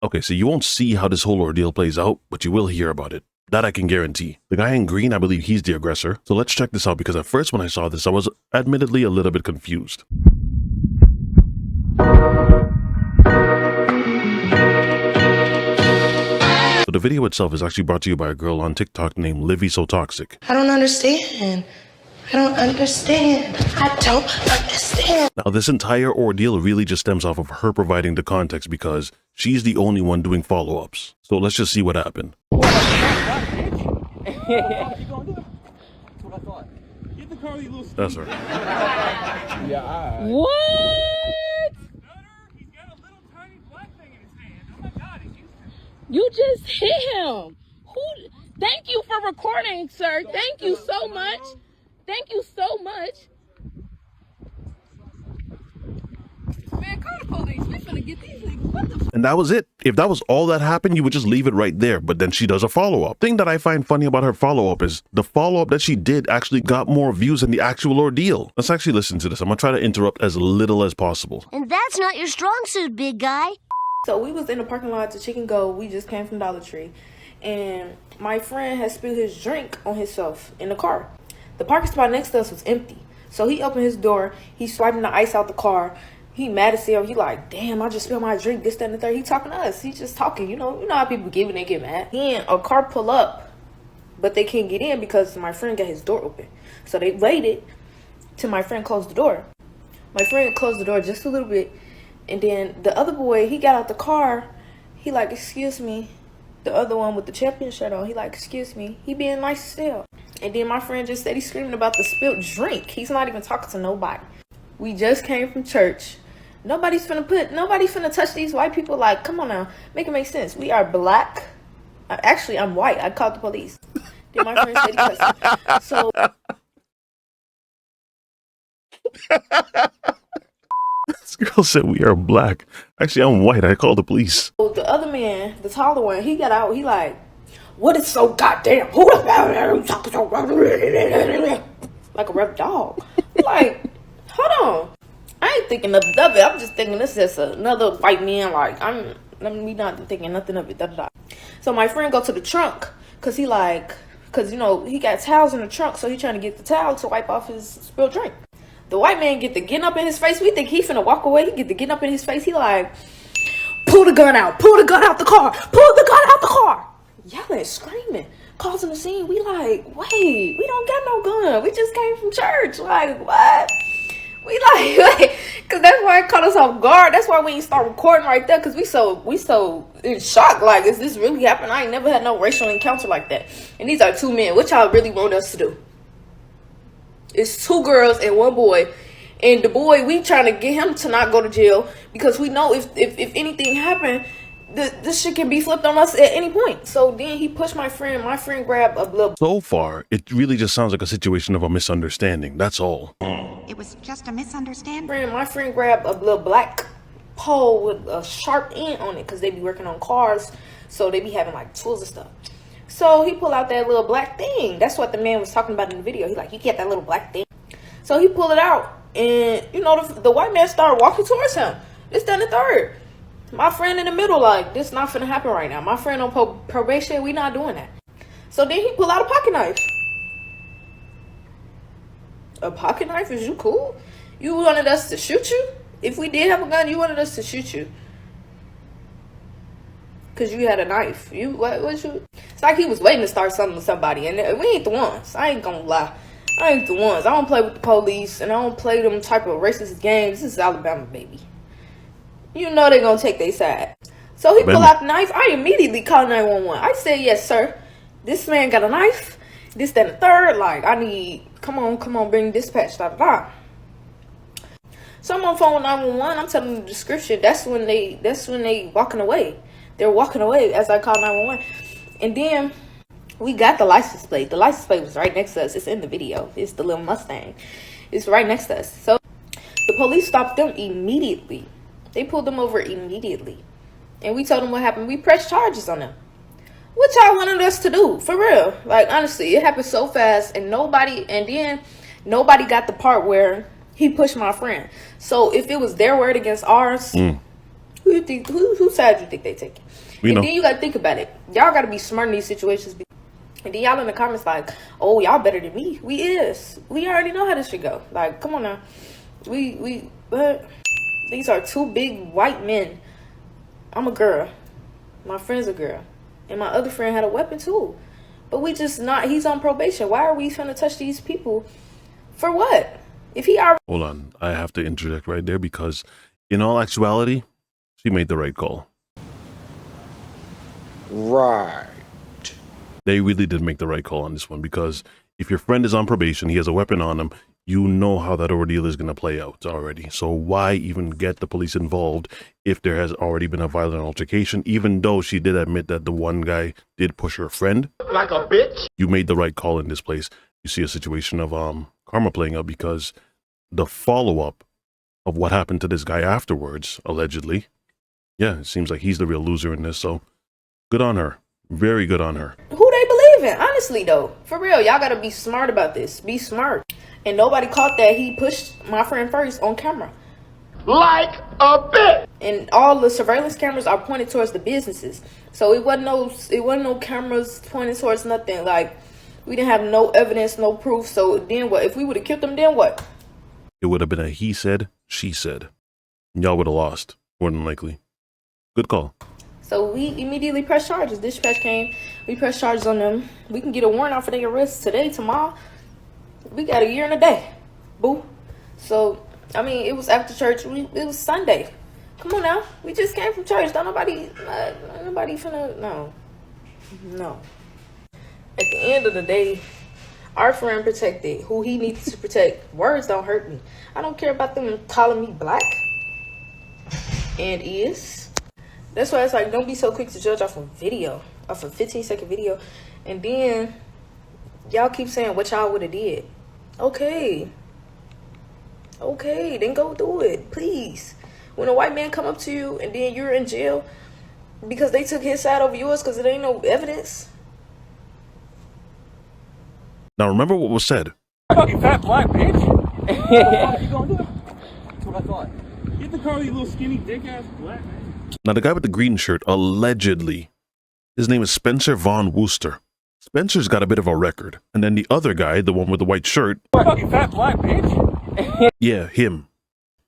Okay, so you won't see how this whole ordeal plays out, but you will hear about it. That I can guarantee. The guy in green, I believe he's the aggressor. So let's check this out, because at first when I saw this, I was admittedly a little bit confused. So the video itself is actually brought to you by a girl on TikTok named Livy So Toxic. I don't understand. I don't understand. Now, this entire ordeal really just stems off of her providing the context because she's the only one doing follow-ups. So let's just see what happened. That's her. What? You just hit him. Who? Thank you for recording, sir. Thank you so much. Thank you so much. Man, call the police. We finna get these niggas. What the? And that was it. If that was all that happened, you would just leave it right there. But then she does a follow-up. Thing that I find funny about her follow-up is the follow-up that she did actually got more views than the actual ordeal. Let's actually listen to this. I'm gonna try to interrupt as little as possible. And that's not your strong suit, big guy. So we was in the parking lot to Chicken Go. We just came from Dollar Tree. And my friend had spilled his drink on himself in the car. The parking spot next to us was empty. So he opened his door. He's swiping the ice out the car. He mad as hell. He like, damn, I just spilled my drink, this, that, and the third. He talking to us. He just talking. You know how people get when they get mad. Then a car pull up, but they can't get in because my friend got his door open. So they waited till my friend closed the door. My friend closed the door just a little bit. And then the other boy, he got out the car. He like, excuse me. The other one with the champion shirt on, he like, excuse me. He being nice still. And then my friend just said he's screaming about the spilled drink. He's not even talking to nobody. We just came from church. Nobody's finna touch these white people. Like, come on now. Make it make sense. We are black. Actually, I'm white. I called the police. Then my friend said he cussed. So... This girl said we are black. Actually, I'm white. I called the police. The other man, the taller one, he got out. He like, what is so goddamn? Who the hell talking so like a rough dog? Like, hold on. I ain't thinking nothing of it. I'm just thinking this is another white man. Like, me not thinking nothing of it. Da, da, da. So my friend go to the trunk because he like, because, you know, he got towels in the trunk. So he trying to get the towel to wipe off his spilled drink. The white man get the getting up in his face. We think he finna walk away. He get the getting up in his face. He like, pull the gun out. Pull the gun out the car. Pull the gun out the car. Yelling, screaming, causing the scene. We like, wait, we don't got no gun. We just came from church. Like, what? We like, cause that's why it caught us off guard. That's why we ain't start recording right there. Cause we so in shock. Like, is this really happening? I ain't never had no racial encounter like that. And these are two men. What y'all really want us to do? It's two girls and one boy. And the boy, we trying to get him to not go to jail because we know if anything happened, this shit can be flipped on us at any point. So then he pushed my friend. My friend grabbed a little. So far, it really just sounds like a situation of a misunderstanding. That's all. It was just a misunderstanding. My friend grabbed a little black pole with a sharp end on it because they be working on cars. So they be having like tools and stuff. So he pulled out that little black thing. That's what the man was talking about in the video. He like, you get that little black thing. So he pulled it out. And, you know, the white man started walking towards him. This, then the third. My friend in the middle, like, this not finna happen right now. My friend on probation, we not doing that. So then he pulled out a pocket knife. A pocket knife? Is you cool? You wanted us to shoot you? If we did have a gun, you wanted us to shoot you. Because you had a knife. What you? It's like he was waiting to start something with somebody. And we ain't the ones. I ain't gonna lie. I ain't the ones. I don't play with the police. And I don't play them type of racist games. This is Alabama, baby. You know they're gonna take their side. So he pulled out the knife. I immediately called 911. I said, yes, sir. This man got a knife. This, that, and the third. Like, I need, come on, bring dispatch, da, da, da. So I'm on phone with 911. I'm telling them the description. That's when they walking away. They're walking away as I call 911. And then we got the license plate. The license plate was right next to us. It's in the video. It's the little Mustang. It's right next to us. So the police stopped them immediately. They pulled them over immediately. And we told them what happened. We pressed charges on them. What y'all wanted us to do? For real. Like, honestly, it happened so fast. And then nobody got the part where he pushed my friend. So if it was their word against ours, we Who you think? Whose side you think they taking? We know. Then you gotta think about it. Y'all gotta be smart in these situations. And then y'all in the comments like, oh, y'all better than me. We already know how this should go. Like, come on now. But these are two big white men. I'm a girl. My friend's a girl. And my other friend had a weapon too. But we just not, he's on probation. Why are we finna touch these people? For what? If he already... Hold on. I have to interject right there because in all actuality, she made the right call. Right. They really did make the right call on this one because if your friend is on probation, he has a weapon on him, you know how that ordeal is going to play out already. So why even get the police involved if there has already been a violent altercation, even though she did admit that the one guy did push her friend? Like a bitch? You made the right call in this place. You see a situation of karma playing out because the follow-up of what happened to this guy afterwards, allegedly, yeah, it seems like he's the real loser in this. So good on her. Very good on her. Who they believe in? Honestly, though. For real, y'all gotta be smart about this. Be smart. And nobody caught that he pushed my friend first on camera. Like a bitch! And all the surveillance cameras are pointed towards the businesses. So it wasn't no cameras pointed towards nothing. Like, we didn't have no evidence, no proof. So then what? If we would have killed them, then what? It would have been a he said, she said. Y'all would have lost, more than likely. Good call. So we immediately pressed charges. Dispatch came. We pressed charges on them. We can get a warrant out for their arrest today, tomorrow. We got a year and a day. Boo. So, I mean, it was after church. It was Sunday. Come on now. We just came from church. Don't nobody finna, no. At the end of the day, our friend protected who he needs to protect. Words don't hurt me. I don't care about them calling me black. And is. That's why it's like, don't be so quick to judge off a video, off a 15-second video. And then y'all keep saying what y'all would have did. Okay, then go do it, please. When a white man come up to you and then you're in jail because they took his side over yours because there ain't no evidence. Now remember what was said. You fat black bitch. You gonna do it? That's what I thought. Get the car, you little skinny dick ass black man. Now the guy with the green shirt, allegedly, his name is Spencer Von Wooster. Spencer's got a bit of a record. And then the other guy, the one with the white shirt. You fat black bitch. Yeah, him.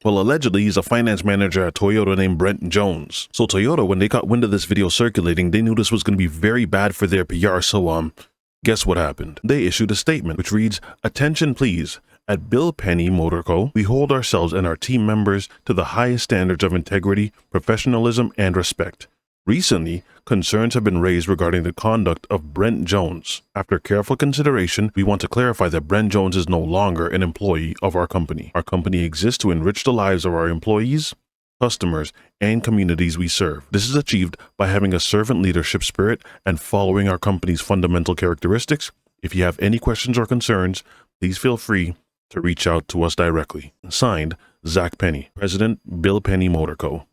Well, allegedly, he's a finance manager at Toyota named Brent Jones. So Toyota, when they got wind of this video circulating, they knew this was going to be very bad for their PR. So, guess what happened? They issued a statement which reads, "Attention please. At Bill Penny Motor Co., we hold ourselves and our team members to the highest standards of integrity, professionalism, and respect. Recently, concerns have been raised regarding the conduct of Brent Jones. After careful consideration, we want to clarify that Brent Jones is no longer an employee of our company. Our company exists to enrich the lives of our employees, customers, and communities we serve. This is achieved by having a servant leadership spirit and following our company's fundamental characteristics. If you have any questions or concerns, please feel free to reach out to us directly." Signed, Zach Penny, President, Bill Penny Motor Co.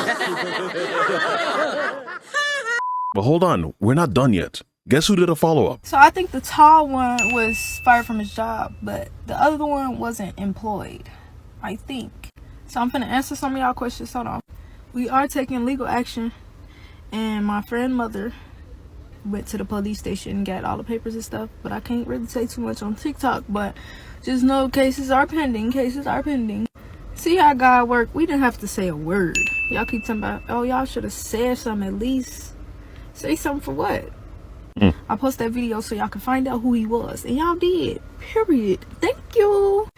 But hold on, we're not done yet. Guess who did a follow-up? So I think the tall one was fired from his job, but the other one wasn't employed, I think. So I'm gonna answer some of y'all questions. Hold on. We are taking legal action, and my friend's mother went to the police station and got all the papers and stuff, but I can't really say too much on TikTok, but just know cases are pending. See how God work? We didn't have to say a word. Y'all keep talking about, oh, y'all should have said something at least. Say something for what? I posted that video so y'all can find out who he was, and y'all did. Period. Thank you.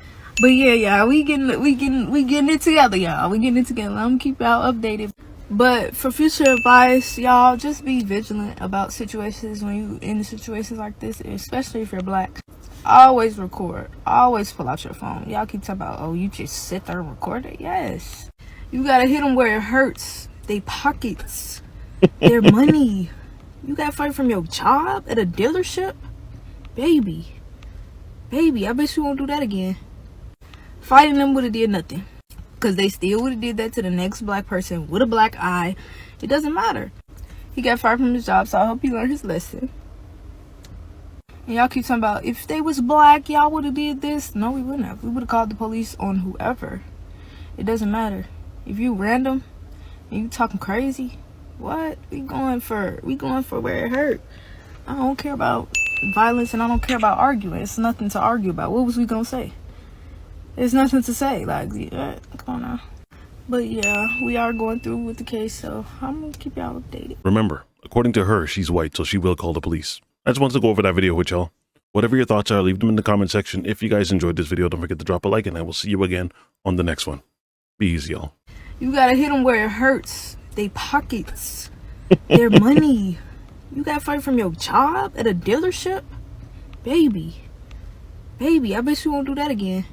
But yeah, we getting it together, y'all. We getting it together. I'm gonna keep y'all updated. But for future advice, y'all, just be vigilant about situations when you in situations like this, especially if you're black. Always record. Always pull out your phone. Y'all keep talking about, oh, you just sit there and record it. Yes. You gotta hit them where it hurts. They pockets. Their money. You got fight from your job at a dealership? Baby, I bet you won't do that again. Fighting them would have did nothing. Because they still would have did that to the next black person with a black eye. It doesn't matter. He got fired from his job, so I hope he learned his lesson. And y'all keep talking about, if they was black, y'all would have did this. No, we wouldn't have. We would have called the police on whoever. It doesn't matter. If you random You talking crazy? What? We going for where it hurt. I don't care about violence and I don't care about arguing. It's nothing to argue about. What was we gonna say? There's nothing to say. Like, yeah, come on now. But yeah, we are going through with the case, so I'm gonna keep y'all updated. Remember, according to her, she's white, so she will call the police. I just wanted to go over that video with y'all. Whatever your thoughts are, leave them in the comment section. If you guys enjoyed this video, don't forget to drop a like, and I will see you again on the next one. Be easy, y'all. You gotta hit them where it hurts. They pockets. Their money. You got fired from your job at a dealership? Baby, I bet you won't do that again.